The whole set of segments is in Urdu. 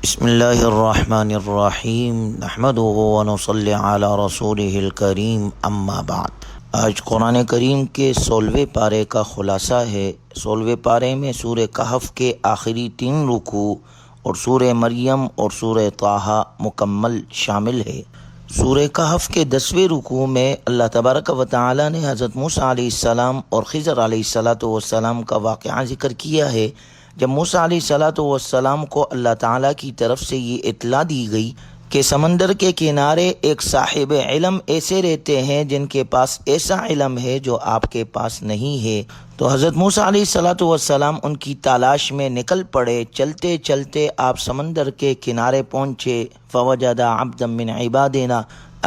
بسم اللہ الرحمن الرحیم نحمدہ ونصلی علی رسولہ الکریم اما بعد۔ آج قرآن کریم کے 16ویں پارے کا خلاصہ ہے۔ 16ویں پارے میں سورہ کہف کے آخری 3 رکوع اور سورہ مریم اور سورہ طٰہٰ مکمل شامل ہے۔ سورہ کہف کے 10ویں رکوع میں اللہ تبارک و تعالی نے حضرت موسیٰ علیہ السلام اور خضر علیہ السلام کا واقعہ ذکر کیا ہے۔ جب موسیٰ علیہ السلام کو اللہ تعالیٰ کی طرف سے یہ اطلاع دی گئی کہ سمندر کے کنارے ایک صاحب علم ایسے رہتے ہیں جن کے پاس ایسا علم ہے جو آپ کے پاس نہیں ہے، تو حضرت موسیٰ علیہ السلام ان کی تلاش میں نکل پڑے۔ چلتے چلتے آپ سمندر کے کنارے پہنچے۔ فوجد عبدا من عبادنا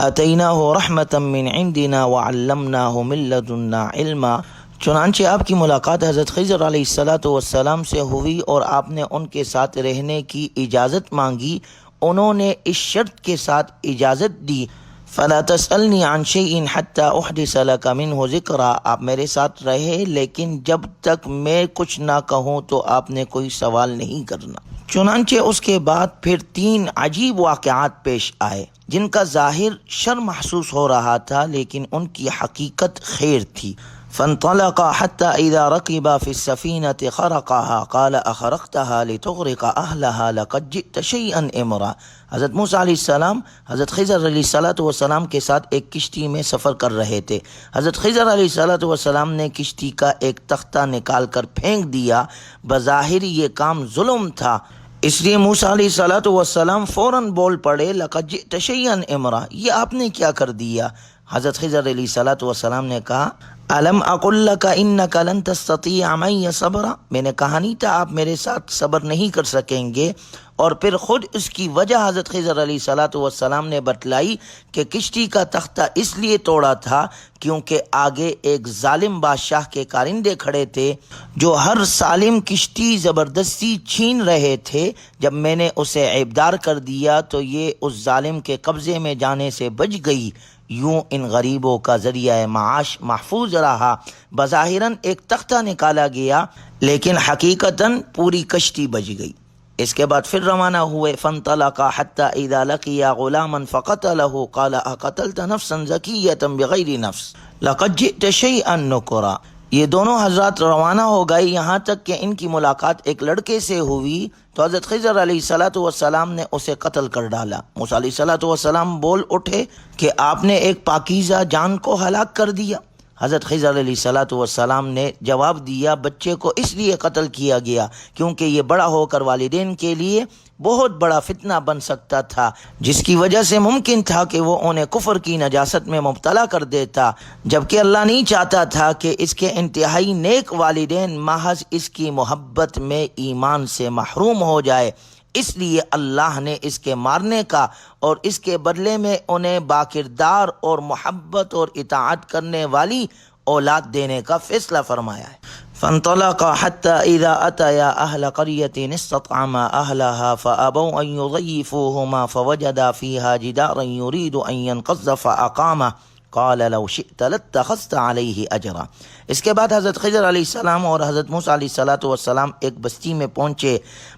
آتیناہ رحمتا من عندنا وعلمناہ من لدنا علما۔ چنانچہ آپ کی ملاقات حضرت خضر علیہ السلام سے ہوئی اور آپ نے ان کے ساتھ رہنے کی اجازت مانگی۔ انہوں نے اس شرط کے ساتھ اجازت دی، فَلَا تَسْأَلْنِي عَنْ شَيْءٍ حَتَّى أُحْدِثَ لَكَ مِنْهُ ذِكْرًا۔ آپ میرے ساتھ رہے لیکن جب تک میں کچھ نہ کہوں تو آپ نے کوئی سوال نہیں کرنا۔ چنانچہ اس کے بعد پھر 3 عجیب واقعات پیش آئے جن کا ظاہر شر محسوس ہو رہا تھا لیکن ان کی حقیقت خیر تھی۔ فانطلقا حتى إذا ركبا في السفينة خرقها قال أخرقتها لتغرق أهلها لقد جئت شيئا إمرا۔ حضرت موسیٰ علیہ السلام حضرت خضر علیہ السلام کے ساتھ ایک کشتی میں سفر کر رہے تھے۔ حضرت خضر علیہ السلام نے کشتی کا ایک تختہ نکال کر پھینک دیا۔ بظاہر یہ کام ظلم تھا، اس لیے موسیٰ علیہ السلام فوراً بول پڑے لقد جئت شيئا إمرا، یہ آپ نے کیا کر دیا؟ حضرت خضر علیہ السلام نے کہا الم اقل لک انک لن تستطیع معی صبرا، میں نے کہا نہیں تھا آپ میرے ساتھ صبر نہیں کر سکیں گے؟ اور پھر خود اس کی وجہ حضرت خضر علیہ السلام نے بتلائی کہ کشتی کا تختہ اس لیے توڑا تھا کیونکہ آگے ایک ظالم بادشاہ کے کارندے کھڑے تھے جو ہر سالم کشتی زبردستی چھین رہے تھے۔ جب میں نے اسے عیبدار کر دیا تو یہ اس ظالم کے قبضے میں جانے سے بچ گئی۔ یوں ان غریبوں کا ذریعہ معاش محفوظ رہا۔ بظاہراً ایک تختہ نکالا گیا لیکن حقیقتاً پوری کشتی بچ گئی۔ اس کے بعد پھر روانہ ہوئے۔ فانطلقا حتى اذا لقيا غلاما فقتله قال اقتلت نفسا زكية بغير نفس لقد جئت شيئا نكرا۔ یہ دونوں حضرات روانہ ہو گئے یہاں تک کہ ان کی ملاقات ایک لڑکے سے ہوئی تو حضرت خضر علیہ السلام نے اسے قتل کر ڈالا۔ موسیٰ علیہ السلام بول اٹھے کہ آپ نے ایک پاکیزہ جان کو ہلاک کر دیا۔ حضرت خضر علیہ السلام نے جواب دیا بچے کو اس لیے قتل کیا گیا کیونکہ یہ بڑا ہو کر والدین کے لیے بہت بڑا فتنہ بن سکتا تھا، جس کی وجہ سے ممکن تھا کہ وہ انہیں کفر کی نجاست میں مبتلا کر دیتا، جبکہ اللہ نہیں چاہتا تھا کہ اس کے انتہائی نیک والدین محض اس کی محبت میں ایمان سے محروم ہو جائے۔ اس لیے اللہ نے اس کے مارنے کا اور اس کے بدلے میں انہیں باکردار اور محبت اور اطاعت کرنے والی اولاد دینے کا فیصلہ فرمایا ہے۔ فانطلقا حتى اذا اتيا اهل قرية استطعما اهلها فابوا ان يضيفوهما فوجدا فيها جدارا يريد ان ينقض فاقامه قال لو شئت لاتخذت عليه اجرا۔ اس کے بعد حضرت خضر علیہ السلام اور حضرت موسیٰ علیہ السلام ایک بستی میں پہنچے۔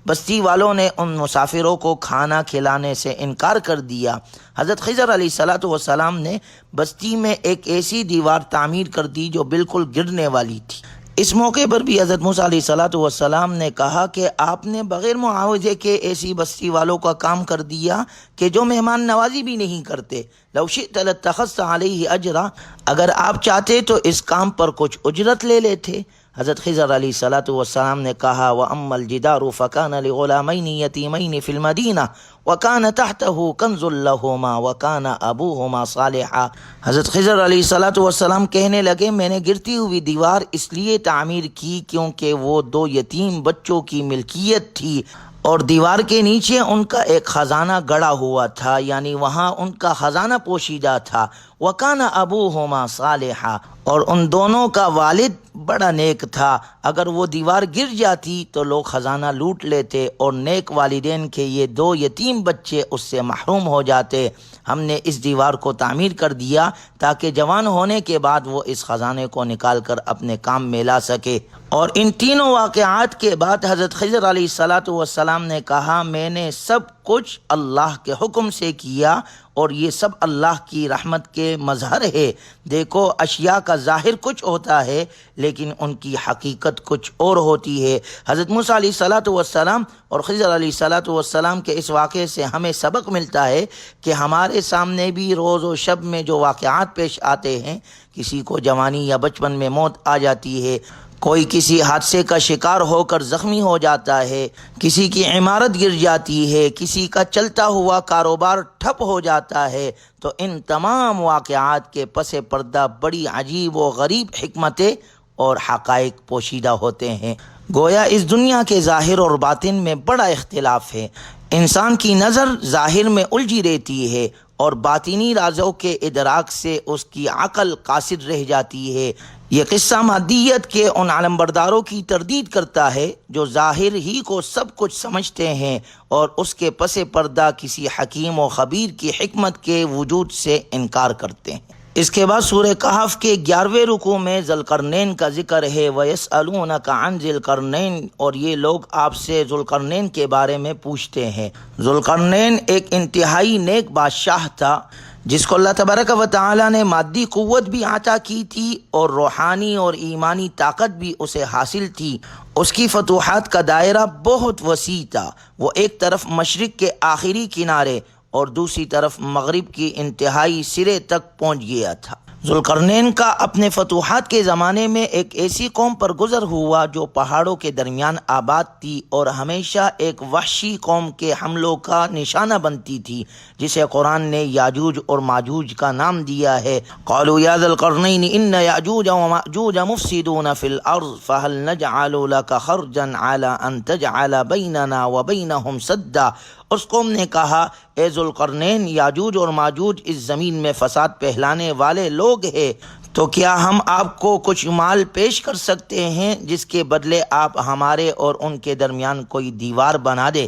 بستی والوں نے ان مسافروں کو کھانا کھلانے سے انکار کر دیا۔ حضرت خضر علیہ السلام نے بستی میں ایک ایسی دیوار تعمیر کر دی جو بالکل گرنے والی تھی۔ اس موقع پر بھی حضرت موسیٰ علیہ السلام نے کہا کہ آپ نے بغیر معاوضے کے ایسی بستی والوں کا کام کر دیا کہ جو مہمان نوازی بھی نہیں کرتے۔ لو شئت لاتخذت علیہ اجرا، اگر آپ چاہتے تو اس کام پر کچھ اجرت لے لیتے۔ حضرت خضر علیہ السلام نے کہا وَأَمَّا الْجِدَارُ فَكَانَ لِغُلَامَيْنِ يَتِيمَيْنِ فِي الْمَدِينَةِ وَكَانَ تَحْتَهُ كَنْزٌ لَهُمَا وَكَانَ أَبُوهُمَا صَالِحًا۔ حضرت خضر علیہ السلام کہنے لگے میں نے گرتی ہوئی دیوار اس لیے تعمیر کی کیونکہ وہ 2 یتیم بچوں کی ملکیت تھی اور دیوار کے نیچے ان کا ایک خزانہ گڑا ہوا تھا، یعنی وہاں ان کا خزانہ پوشیدہ تھا۔ وَكَانَ أَبُوهُمَا صَالِحًا، اور ان دونوں کا والد بڑا نیک تھا۔ اگر وہ دیوار گر جاتی تو لوگ خزانہ لوٹ لیتے اور نیک والدین کے یہ دو یتیم بچے اس سے محروم ہو جاتے۔ ہم نے اس دیوار کو تعمیر کر دیا تاکہ جوان ہونے کے بعد وہ اس خزانے کو نکال کر اپنے کام میں لا سکے۔ اور ان تینوں واقعات کے بعد حضرت خضر علیہ السلام نے کہا، میں نے سب کچھ اللہ کے حکم سے کیا اور یہ سب اللہ کی رحمت کے مظہر ہے۔ دیکھو، اشیاء کا ظاہر کچھ ہوتا ہے لیکن ان کی حقیقت کچھ اور ہوتی ہے۔ حضرت موسیٰ علیہ السلام اور خضر علیہ السلام کے اس واقعے سے ہمیں سبق ملتا ہے کہ ہمارے سامنے بھی روز و شب میں جو واقعات پیش آتے ہیں، کسی کو جوانی یا بچپن میں موت آ جاتی ہے، کوئی کسی حادثے کا شکار ہو کر زخمی ہو جاتا ہے، کسی کی عمارت گر جاتی ہے، کسی کا چلتا ہوا کاروبار ٹھپ ہو جاتا ہے، تو ان تمام واقعات کے پس پردہ بڑی عجیب و غریب حکمتیں اور حقائق پوشیدہ ہوتے ہیں۔ گویا اس دنیا کے ظاہر اور باطن میں بڑا اختلاف ہے۔ انسان کی نظر ظاہر میں الجھی رہتی ہے اور باطنی رازوں کے ادراک سے اس کی عقل قاصر رہ جاتی ہے۔ یہ قصہ مادیت کے ان علمبرداروں کی تردید کرتا ہے جو ظاہر ہی کو سب کچھ سمجھتے ہیں اور اس کے پس پردہ کسی حکیم و خبیر کی حکمت کے وجود سے انکار کرتے ہیں۔ اس کے بعد سورہ کہف کے 11ویں رکوع میں ذوالقرنین کا ذکر ہے۔ وَيَسْأَلُونَكَ عَنْ ذِي الْقَرْنَيْنِ، اور یہ لوگ آپ سے ذوالقرنین کے بارے میں پوچھتے ہیں۔ ذوالقرنین ایک انتہائی نیک بادشاہ تھا جس کو اللہ تبارک و تعالی نے مادی قوت بھی عطا کی تھی اور روحانی اور ایمانی طاقت بھی اسے حاصل تھی۔ اس کی فتوحات کا دائرہ بہت وسیع تھا۔ وہ ایک طرف مشرق کے آخری کنارے اور دوسری طرف مغرب کی انتہائی سرے تک پہنچ گیا تھا۔ ذوالقرنین کا اپنے فتوحات کے زمانے میں ایک ایسی قوم پر گزر ہوا جو پہاڑوں کے درمیان آباد تھی اور ہمیشہ ایک وحشی قوم کے حملوں کا نشانہ بنتی تھی، جسے قرآن نے یاجوج اور ماجوج کا نام دیا ہے۔ قالوا یا ذا القرنین ان یاجوج وماجوج مفسدون فی الارض فهل نجعل لك خرجا على ان تجعل بیننا وبینہم سدا۔ اس قوم نے کہا، اے ذوالقرنین، یاجوج اور ماجوج اس زمین میں فساد پھیلانے والے لوگ ہیں، تو کیا ہم آپ کو کچھ مال پیش کر سکتے ہیں جس کے بدلے آپ ہمارے اور ان کے درمیان کوئی دیوار بنا دے؟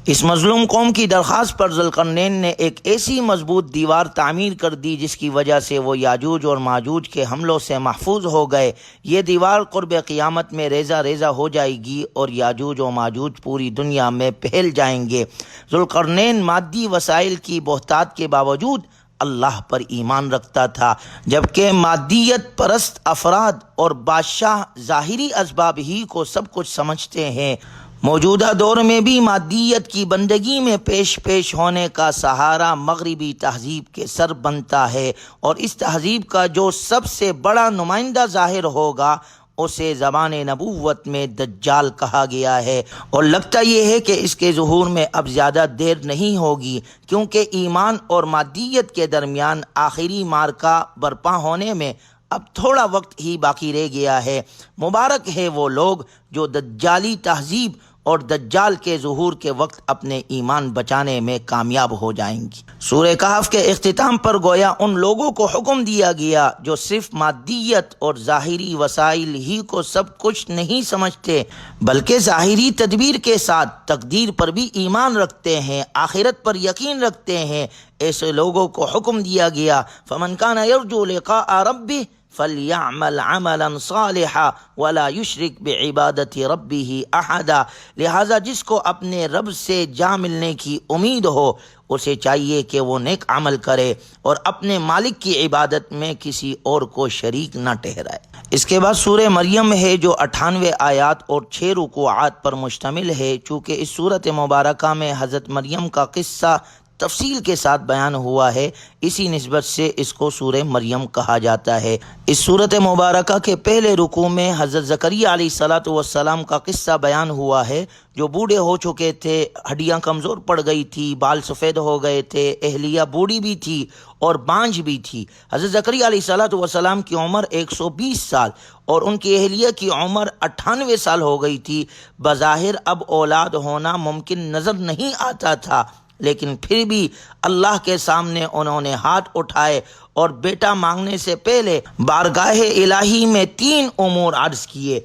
اس مظلوم قوم کی درخواست پر ذوالقرنین نے ایک ایسی مضبوط دیوار تعمیر کر دی جس کی وجہ سے وہ یاجوج اور ماجوج کے حملوں سے محفوظ ہو گئے۔ یہ دیوار قرب قیامت میں ریزہ ریزہ ہو جائے گی اور یاجوج و ماجوج پوری دنیا میں پھیل جائیں گے۔ ذوالقرنین مادی وسائل کی بہتات کے باوجود اللہ پر ایمان رکھتا تھا، جبکہ مادیت پرست افراد اور بادشاہ ظاہری اسباب ہی کو سب کچھ سمجھتے ہیں۔ موجودہ دور میں بھی مادیت کی بندگی میں پیش ہونے کا سہارا مغربی تہذیب کے سر بنتا ہے، اور اس تہذیب کا جو سب سے بڑا نمائندہ ظاہر ہوگا اسے زبان نبوت میں دجال کہا گیا ہے، اور لگتا یہ ہے کہ اس کے ظہور میں اب زیادہ دیر نہیں ہوگی، کیونکہ ایمان اور مادیت کے درمیان آخری معرکہ برپا ہونے میں اب تھوڑا وقت ہی باقی رہ گیا ہے۔ مبارک ہے وہ لوگ جو دجالی تہذیب اور دجال کے ظہور کے وقت اپنے ایمان بچانے میں کامیاب ہو جائیں گی۔ سورہ کہف کے اختتام پر گویا ان لوگوں کو حکم دیا گیا جو صرف مادیت اور ظاہری وسائل ہی کو سب کچھ نہیں سمجھتے، بلکہ ظاہری تدبیر کے ساتھ تقدیر پر بھی ایمان رکھتے ہیں، آخرت پر یقین رکھتے ہیں۔ ایسے لوگوں کو حکم دیا گیا، فَمَنْ كَانَ يَرْجُو لِقَاءَ رَبِّهِ فَلْيَعْمَلْ عَمَلًا صَالِحًا وَلَا يُشْرِكْ بِعِبَادَةِ رَبِّهِ أَحَدًا۔ لہٰذا جس کو اپنے رب سے جا ملنے کی امید ہو اسے چاہیے کہ وہ نیک عمل کرے اور اپنے مالک کی عبادت میں کسی اور کو شریک نہ ٹھہرائے۔ اس کے بعد سورہ مریم ہے جو 98 آیات اور 6 رکوعات پر مشتمل ہے۔ چونکہ اس سورت مبارکہ میں حضرت مریم کا قصہ تفصیل کے ساتھ بیان ہوا ہے، اسی نسبت سے اس کو سورہ مریم کہا جاتا ہے۔ اس سورت مبارکہ کے پہلے رکوع میں حضرت زکریہ علیہ السلام کا قصہ بیان ہوا ہے، جو بوڑھے ہو چکے تھے، ہڈیاں کمزور پڑ گئی تھی، بال سفید ہو گئے تھے، اہلیہ بوڑھی بھی تھی اور بانجھ بھی تھی۔ حضرت زکریہ علیہ السلام کی عمر 120 سال اور ان کی اہلیہ کی عمر 98 سال ہو گئی تھی۔ بظاہر اب اولاد ہونا ممکن نظر نہیں آتا تھا، لیکن پھر بھی اللہ کے سامنے انہوں نے ہاتھ اٹھائے اور بیٹا مانگنے سے پہلے بارگاہ الہی میں 3 امور عرض کیے۔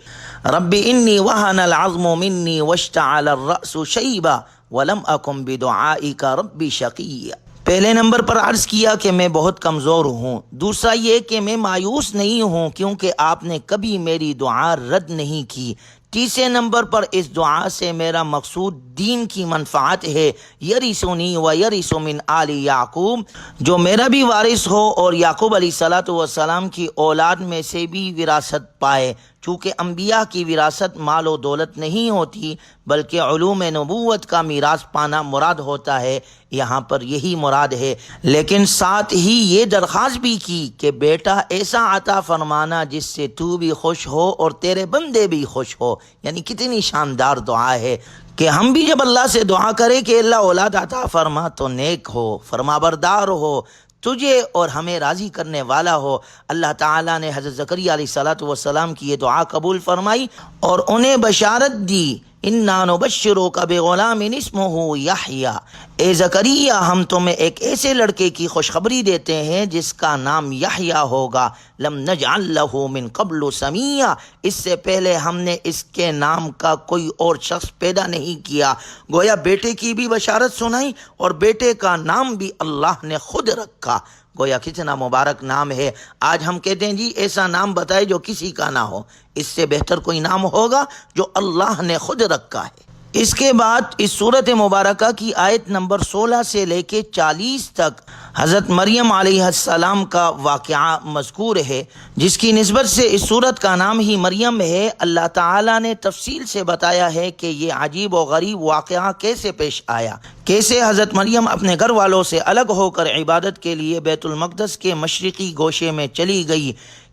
رب انی وہن العظم منی واشتعل الرأس شیبا ولم اکن بدعائک رب شقیا۔ پہلے نمبر پر عرض کیا کہ میں بہت کمزور ہوں، دوسرا یہ کہ میں مایوس نہیں ہوں کیونکہ آپ نے کبھی میری دعا رد نہیں کی، تیسرے نمبر پر اس دعا سے میرا مقصود دین کی منفعت ہے، یرثنی و یرث من آل یعقوب، جو میرا بھی وارث ہو اور یعقوب علیہ السلام کی اولاد میں سے بھی وراثت پائے، چونکہ انبیاء کی وراثت مال و دولت نہیں ہوتی بلکہ علوم نبوت کا میراث پانا مراد ہوتا ہے، یہاں پر یہی مراد ہے۔ لیکن ساتھ ہی یہ درخواست بھی کی کہ بیٹا ایسا عطا فرمانا جس سے تو بھی خوش ہو اور تیرے بندے بھی خوش ہو، یعنی کتنی شاندار دعا ہے کہ ہم بھی جب اللہ سے دعا کریں کہ اللہ اولاد عطا فرما تو نیک ہو، فرما بردار ہو، تجھے اور ہمیں راضی کرنے والا ہو۔ اللہ تعالیٰ نے حضرت زکریا علیہ السلام کی یہ دعا قبول فرمائی اور انہیں بشارت دی، اِنَّا نُبَشِّرُكَ بِغُلَامٍ اسْمُهُ یحییٰ، اے زکریا ہم تمہیں ایک ایسے لڑکے کی خوشخبری دیتے ہیں جس کا نام یحییٰ ہوگا، لم نجعل لہ من قبل سمیہ، اس سے پہلے ہم نے اس کے نام کا کوئی اور شخص پیدا نہیں کیا۔ گویا بیٹے کی بھی بشارت سنائی اور بیٹے کا نام بھی اللہ نے خود رکھا، گویا کتنا مبارک نام ہے۔ آج ہم کہتے ہیں جی ایسا نام بتائے جو کسی کا نہ ہو، اس سے بہتر کوئی نام ہوگا جو اللہ نے خود رکھا ہے۔ اس کے بعد اس سورت مبارکہ کی آیت نمبر 16 سے لے کے 40 تک حضرت مریم علیہ السلام کا واقعہ مذکور ہے، جس کی نسبت سے اس سورت کا نام ہی مریم ہے۔ اللہ تعالیٰ نے تفصیل سے بتایا ہے کہ یہ عجیب و غریب واقعہ کیسے پیش آیا، کیسے حضرت مریم اپنے گھر والوں سے الگ ہو کر عبادت کے لیے بیت المقدس کے مشرقی گوشے میں چلی گئی،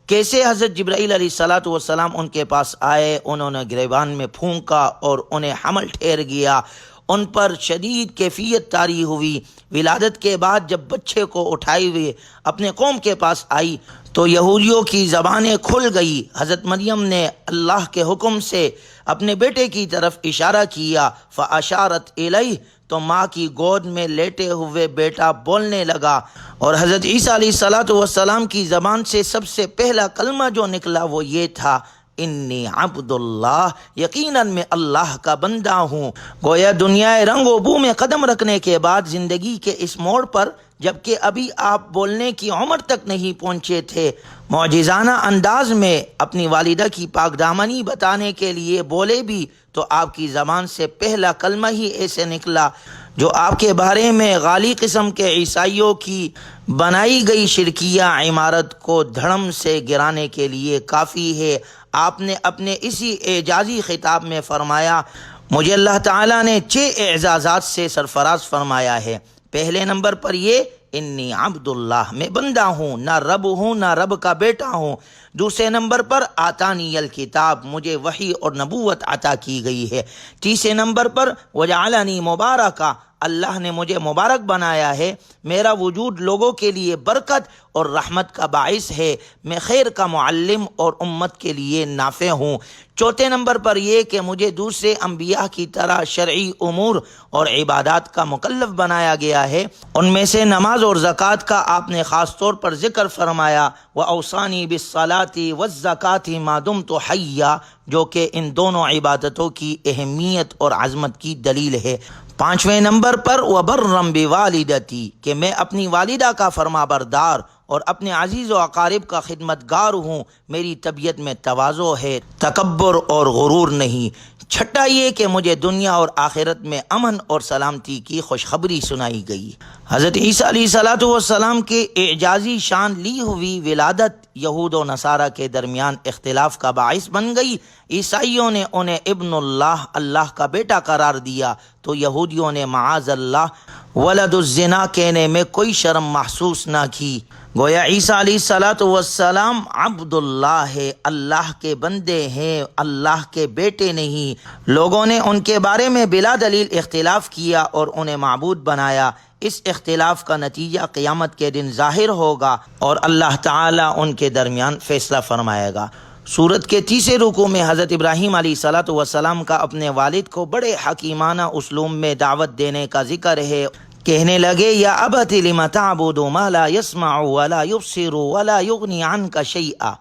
کیسے حضرت جبرائیل علیہ السلام ان کے پاس آئے، انہوں نے گریبان میں پھونکا اور انہیں حمل ٹھہر گیا، ان پر شدید کیفیت طاری ہوئی۔ ولادت کے بعد جب بچے کو اٹھائے ہوئے اپنے قوم کے پاس آئی تو یہودیوں کی زبانیں کھل گئی۔ حضرت مریم نے اللہ کے حکم سے اپنے بیٹے کی طرف اشارہ کیا، فاشارت الیہ، تو ماں کی گود میں لیٹے ہوئے بیٹا بولنے لگا، اور حضرت عیسیٰ علیہ السلام کی زبان سے سب سے پہلا کلمہ جو نکلا وہ یہ تھا، انی عبد اللہ، یقیناً میں اللہ کا بندہ ہوں۔ گویا دنیا رنگ و بو میں قدم رکھنے کے بعد زندگی کے اس موڑ پر، جبکہ ابھی آپ بولنے کی عمر تک نہیں پہنچے تھے، معجزانہ انداز میں اپنی والدہ کی پاک دامنی بتانے کے لیے بولے بھی تو آپ کی زبان سے پہلا کلمہ ہی ایسے نکلا جو آپ کے بارے میں غالی قسم کے عیسائیوں کی بنائی گئی شرکیہ عمارت کو دھڑم سے گرانے کے لیے کافی ہے۔ آپ نے اپنے اسی اعجازی خطاب میں فرمایا، مجھے اللہ تعالیٰ نے 6 اعزازات سے سرفراز فرمایا ہے۔ پہلے نمبر پر یہ، انی عبد اللہ، میں بندہ ہوں، نہ رب ہوں نہ رب کا بیٹا ہوں۔ دوسرے نمبر پر آتانی الکتاب، مجھے وحی اور نبوت عطا کی گئی ہے۔ تیسرے نمبر پر وجعلنی مبارکا، اللہ نے مجھے مبارک بنایا ہے، میرا وجود لوگوں کے لیے برکت اور رحمت کا باعث ہے، میں خیر کا معلم اور امت کے لیے نافع ہوں۔ چوتھے نمبر پر یہ کہ مجھے دوسرے انبیاء کی طرح شرعی امور اور عبادات کا مکلف بنایا گیا ہے، ان میں سے نماز اور زکوٰۃ کا آپ نے خاص طور پر ذکر فرمایا، وَأَوْصَانِي بِالصَّلَاةِ وَالزَّكَاةِ مَا دُمْتُ حَيًّا، جو کہ ان دونوں عبادتوں کی اہمیت اور عظمت کی دلیل ہے۔ پانچویں نمبر پر وَبَرًّا بِوَالِدَتِي، کہ میں اپنی والدہ کا فرما بردار اور اپنے عزیز و اقارب کا خدمتگار ہوں، میری طبیعت میں تواضع ہے، تکبر اور غرور نہیں۔ چھٹا یہ کہ مجھے دنیا اور آخرت میں امن اور سلامتی کی خوشخبری سنائی گئی۔ حضرت عیسیٰ علیہ السلام کے اعجازی شان لی ہوئی ولادت یہود و نصارہ کے درمیان اختلاف کا باعث بن گئی۔ عیسائیوں نے انہیں ابن اللہ، اللہ کا بیٹا قرار دیا، تو یہودیوں نے معاذ اللہ ولد الزنا کہنے میں کوئی شرم محسوس نہ کی۔ گویا عیسیٰ علیہ السلام عبد اللہ ہے، اللہ کے بندے ہیں، اللہ کے بیٹے نہیں۔ لوگوں نے ان کے بارے میں بلا دلیل اختلاف کیا اور انہیں معبود بنایا۔ اس اختلاف کا نتیجہ قیامت کے دن ظاہر ہوگا اور اللہ تعالیٰ ان کے درمیان فیصلہ فرمائے گا۔ سورت کے تیسرے رکوع میں حضرت ابراہیم علیہ السلام کا اپنے والد کو بڑے حکیمانہ اسلوب میں دعوت دینے کا ذکر ہے۔ کہنے لگے یا ابت لم تعبد ما لا يسمع ولا يبصر ولا يغني عنك شيئا،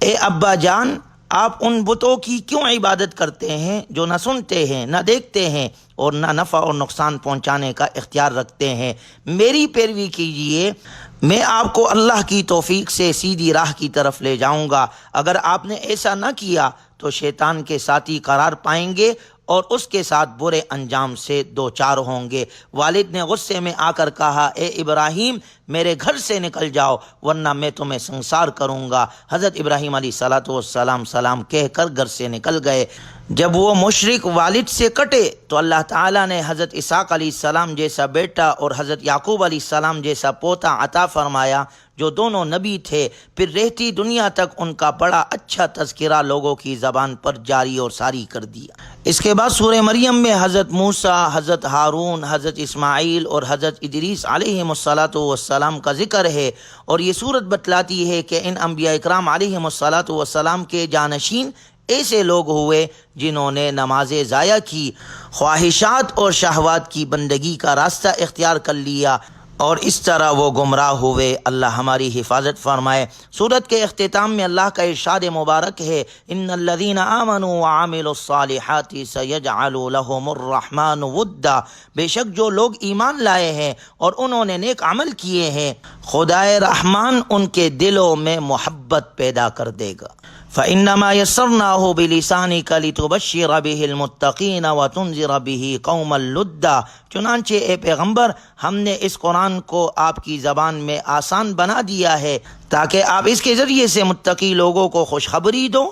اے ابا جان آپ ان بتوں کی کیوں عبادت کرتے ہیں جو نہ سنتے ہیں نہ دیکھتے ہیں اور نہ نفع اور نقصان پہنچانے کا اختیار رکھتے ہیں؟ میری پیروی کیجئے، میں آپ کو اللہ کی توفیق سے سیدھی راہ کی طرف لے جاؤں گا۔ اگر آپ نے ایسا نہ کیا تو شیطان کے ساتھی قرار پائیں گے اور اس کے ساتھ برے انجام سے دوچار ہوں گے۔ والد نے غصے میں آ کر کہا اے ابراہیم میرے گھر سے نکل جاؤ ورنہ میں تمہیں سنسار کروں گا۔ حضرت ابراہیم علیہ السلام سلام کہہ کر گھر سے نکل گئے۔ جب وہ مشرک والد سے کٹے تو اللہ تعالیٰ نے حضرت اسحاق علیہ السلام جیسا بیٹا اور حضرت یعقوب علیہ السلام جیسا پوتا عطا فرمایا جو دونوں نبی تھے۔ پھر رہتی دنیا تک ان کا بڑا اچھا تذکرہ لوگوں کی زبان پر جاری اور ساری کر دیا۔ اس کے بعد سورہ مریم میں حضرت موسیٰ، حضرت ہارون، حضرت اسماعیل اور حضرت ادریس علیہم السلام کا ذکر ہے، اور یہ صورت بتلاتی ہے کہ ان انبیاء اکرام علیہم السلام کے جانشین ایسے لوگ ہوئے جنہوں نے نمازیں ضائع کی، خواہشات اور شہوات کی بندگی کا راستہ اختیار کر لیا، اور اس طرح وہ گمراہ ہوئے۔ اللہ ہماری حفاظت فرمائے۔ سورت کے اختتام میں اللہ کا ارشاد مبارک ہے ان الذین آمنوا وعملوا الصالحات سیجعل لهم الرحمن ودا، بے شک جو لوگ ایمان لائے ہیں اور انہوں نے نیک عمل کیے ہیں خدائے رحمان ان کے دلوں میں محبت پیدا کر دے گا۔ فإنما يسرناه بلسانك لتبشر به المتقين وتنذر به قوما لدا، چنانچہ اے پیغمبر ہم نے اس قرآن کو آپ کی زبان میں آسان بنا دیا ہے تاکہ آپ اس کے ذریعے سے متقی لوگوں کو خوشخبری دو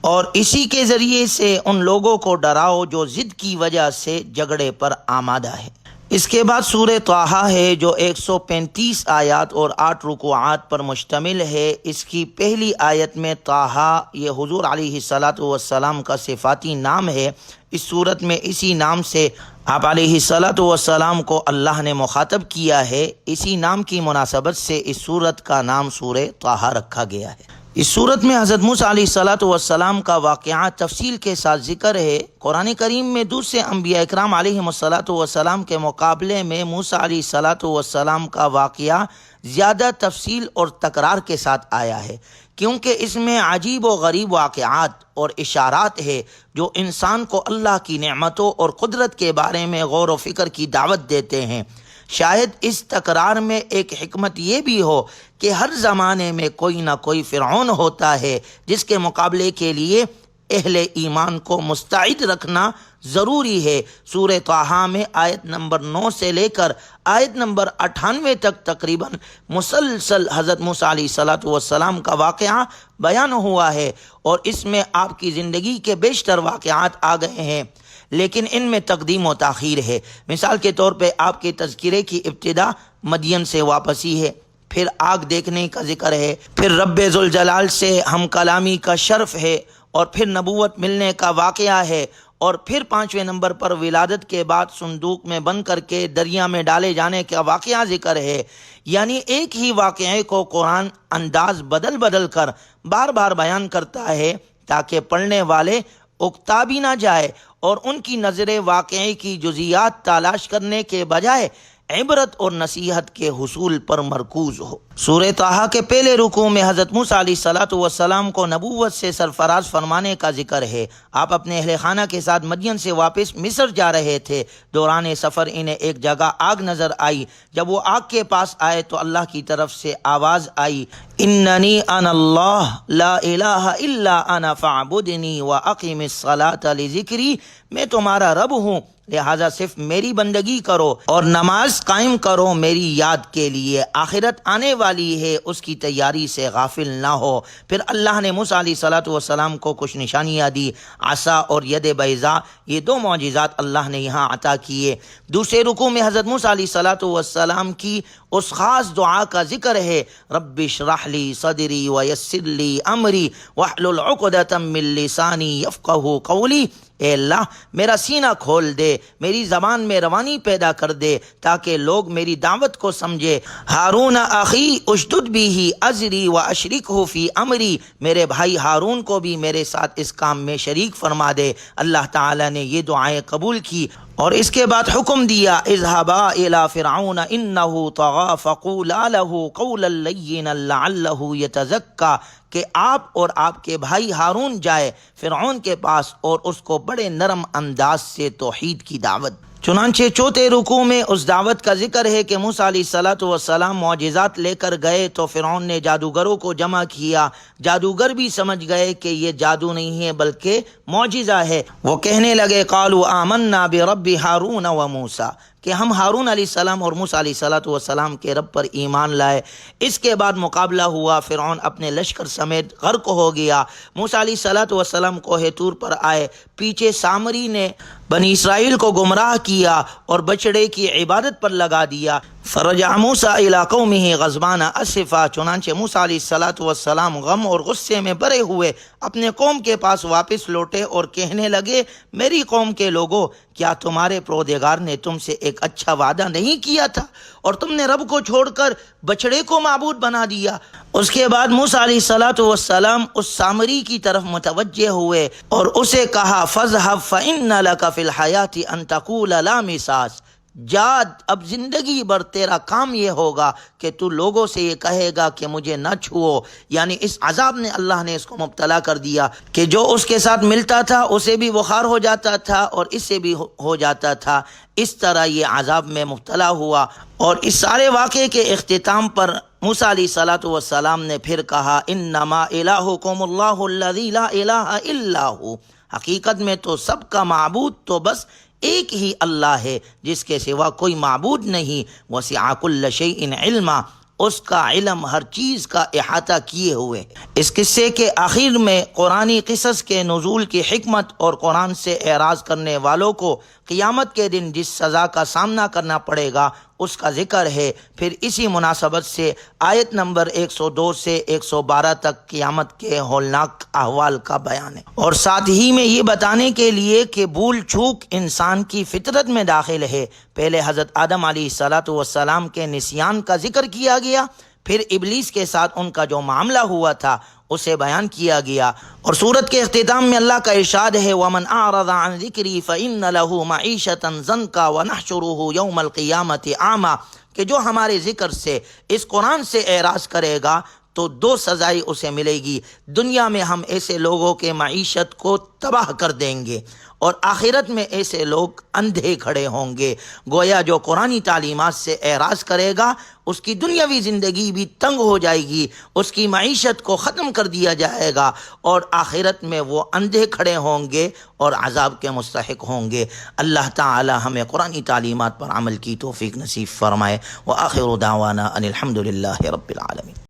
اور اسی کے ذریعے سے ان لوگوں کو ڈراؤ جو ضد کی وجہ سے جھگڑے پر آمادہ ہے۔ اس کے بعد سورہ طٰہٰ ہے جو 135 آیات اور 8 رکوعات پر مشتمل ہے۔ اس کی پہلی آیت میں طٰہٰ یہ حضور علیہ السلام کا صفاتی نام ہے۔ اس صورت میں اسی نام سے آپ علیہ السلام کو اللہ نے مخاطب کیا ہے۔ اسی نام کی مناسبت سے اس صورت کا نام سورہ طٰہٰ رکھا گیا ہے۔ اس صورت میں حضرت موسیٰ علیہ السلام کا واقعہ تفصیل کے ساتھ ذکر ہے۔ قرآن کریم میں دوسرے انبیاء اکرام علیہم السلام کے مقابلے میں موسیٰ علیہ السلام کا واقعہ زیادہ تفصیل اور تکرار کے ساتھ آیا ہے، کیونکہ اس میں عجیب و غریب واقعات اور اشارات ہے جو انسان کو اللہ کی نعمتوں اور قدرت کے بارے میں غور و فکر کی دعوت دیتے ہیں۔ شاید اس تکرار میں ایک حکمت یہ بھی ہو کہ ہر زمانے میں کوئی نہ کوئی فرعون ہوتا ہے جس کے مقابلے کے لیے اہل ایمان کو مستعد رکھنا ضروری ہے۔ سورہ طٰہٰ میں آیت نمبر 9 سے لے کر آیت نمبر 98 تک تقریباً مسلسل حضرت موسیٰ علیہ السلام کا واقعہ بیان ہوا ہے، اور اس میں آپ کی زندگی کے بیشتر واقعات آ گئے ہیں، لیکن ان میں تقدیم و تاخیر ہے۔ مثال کے طور پہ آپ کے تذکرے کی ابتدا مدین سے واپسی ہے، پھر آگ دیکھنے کا ذکر ہے، پھر رب ذوالجلال سے ہم کلامی کا شرف ہے، اور پھر نبوت ملنے کا واقعہ ہے، اور پھر 5ویں نمبر پر ولادت کے بعد صندوق میں بند کر کے دریا میں ڈالے جانے کا واقعہ ذکر ہے۔ یعنی ایک ہی واقعے کو قرآن انداز بدل بدل کر بار بار بیان کرتا ہے تاکہ پڑھنے والے اکتا بھی نہ جائے اور ان کی نظر واقعے کی جزیات تلاش کرنے کے بجائے عبرت اور نصیحت کے حصول پر مرکوز ہو۔ سورہ طٰہٰ کے پہلے رکوع میں حضرت موسیٰ علیہ السلام کو نبوت سے سرفراز فرمانے کا ذکر ہے۔ آپ اپنے اہل خانہ کے ساتھ مدین سے واپس مصر جا رہے تھے۔ دوران سفر انہیں ایک جگہ آگ نظر آئی۔ جب وہ آگ کے پاس آئے تو اللہ کی طرف سے آواز آئی اننی انا اللہ لا الہ الا انا فاعبدنی واقم الصلاۃ لذکری، میں تمہارا رب ہوں لہٰذا صرف میری بندگی کرو اور نماز قائم کرو میری یاد کے لیے، آخرت آنے والی ہے اس کی تیاری سے غافل نہ ہو۔ پھر اللہ نے موسیٰ علیہ السلام کو کچھ نشانیاں دی، عصا اور ید بیضاء، یہ 2 معجزات اللہ نے یہاں عطا کیے۔ دوسرے رکوع میں حضرت موسیٰ علیہ السلام کی اس خاص دعا کا ذکر ہے رب اشرح لی صدری ویسر لی امری واحلل عقدۃ من لسانی یفقہوا قولی، اے اللہ میرا سینہ کھول دے، میری زبان میں روانی پیدا کر دے تاکہ لوگ میری دعوت کو سمجھے۔ ہارون اخی اشدد بہ ازری واشرکہ فی امری، میرے بھائی ہارون کو بھی میرے ساتھ اس کام میں شریک فرما دے۔ اللہ تعالیٰ نے یہ دعائیں قبول کی اور اس کے بعد حکم دیا اذهبا الى فرعون انه طغى فقولا له قولا لینا لعله يتزكى کہ آپ اور آپ کے بھائی ہارون جائے فرعون کے پاس اور اس کو بڑے نرم انداز سے توحید کی دعوت۔ چنانچہ چوتھے رکوع میں اس دعوت کا ذکر ہے کہ موسیٰ علیہ السلام معجزات لے کر گئے تو فرعون نے جادوگروں کو جمع کیا۔ جادوگر بھی سمجھ گئے کہ یہ جادو نہیں ہے بلکہ معجزہ ہے۔ وہ کہنے لگے قالوا آمنا برب ہارون و موسیٰ کہ ہم ہارون علیہ السلام اور موسیٰ علیہ السلام کے رب پر ایمان لائے۔ اس کے بعد مقابلہ ہوا، فرعون اپنے لشکر سمیت غرق ہو گیا۔ موسیٰ علیہ السلام کوہ طور پر آئے، پیچھے سامری نے بنی اسرائیل کو گمراہ کیا اور بچڑے کی عبادت پر لگا دیا۔ فرجع موسیٰ الی قومہ غضبان اسفا، چنانچہ موسیٰ علیہ السلام غم اور غصے میں بھرے ہوئے اپنے قوم کے پاس واپس لوٹے اور کہنے لگے میری قوم کے لوگوں، کیا تمہارے پروردگار نے تم سے ایک اچھا وعدہ نہیں کیا تھا اور تم نے رب کو چھوڑ کر بچڑے کو معبود بنا دیا؟ اس کے بعد موسیٰ علیہ السلام اس سامری کی طرف متوجہ ہوئے اور اسے کہا فاذهب فإن لك في الحیاة ان تقول لا مساس، جا اب زندگی بھر تیرا کام یہ ہوگا کہ تو لوگوں سے یہ کہے گا کہ مجھے نہ چھوؤ۔ یعنی اس عذاب نے اللہ نے اس کو مبتلا کر دیا کہ جو اس کے ساتھ ملتا تھا اسے بھی بخار ہو جاتا تھا اور اس سے بھی ہو جاتا تھا۔ اس طرح یہ عذاب میں مبتلا ہوا۔ اور اس سارے واقعے کے اختتام پر موسیٰ علیہ السلام نے پھر کہا انما الہکم اللہ الذی لا الہ الا ہو، حقیقت میں تو سب کا معبود تو بس ایک ہی اللہ ہے جس کے سوا کوئی معبود نہیں۔ وسع کل شیء علما، اس کا علم ہر چیز کا احاطہ کیے ہوئے۔ اس قصے کے آخر میں قرآنی قصص کے نزول کی حکمت اور قرآن سے اعراض کرنے والوں کو قیامت کے دن جس سزا کا سامنا کرنا پڑے گا اس کا ذکر ہے۔ پھر اسی مناسبت سے آیت نمبر 102 سے 112 تک قیامت کے ہولناک احوال کا بیان ہے، اور ساتھ ہی میں یہ بتانے کے لیے کہ بھول چوک انسان کی فطرت میں داخل ہے۔ پہلے حضرت آدم علیہ السلام کے نسیان کا ذکر کیا گیا، پھر ابلیس کے ساتھ ان کا جو معاملہ ہوا تھا اسے بیان کیا گیا، اور سورت کے اختتام میں اللہ کا ارشاد ہے وَمَنْ أَعْرَضَ عَنْ ذِكْرِي فَإِنَّ لَهُ مَعِيشَةً ضَنْكًا وَنَحْشُرُهُ يَوْمَ الْقِيَامَةِ أَعْمَى، کہ جو ہمارے ذکر سے اس قرآن سے اعراض کرے گا تو دو سزائیں اسے ملے گی۔ دنیا میں ہم ایسے لوگوں کے معیشت کو تباہ کر دیں گے اور آخرت میں ایسے لوگ اندھے کھڑے ہوں گے۔ گویا جو قرآنی تعلیمات سے اعراض کرے گا اس کی دنیاوی زندگی بھی تنگ ہو جائے گی، اس کی معیشت کو ختم کر دیا جائے گا اور آخرت میں وہ اندھے کھڑے ہوں گے اور عذاب کے مستحق ہوں گے۔ اللہ تعالی ہمیں قرآنی تعلیمات پر عمل کی توفیق نصیب فرمائے۔ وآخر دعوانا ان الحمد للہ رب العالمین۔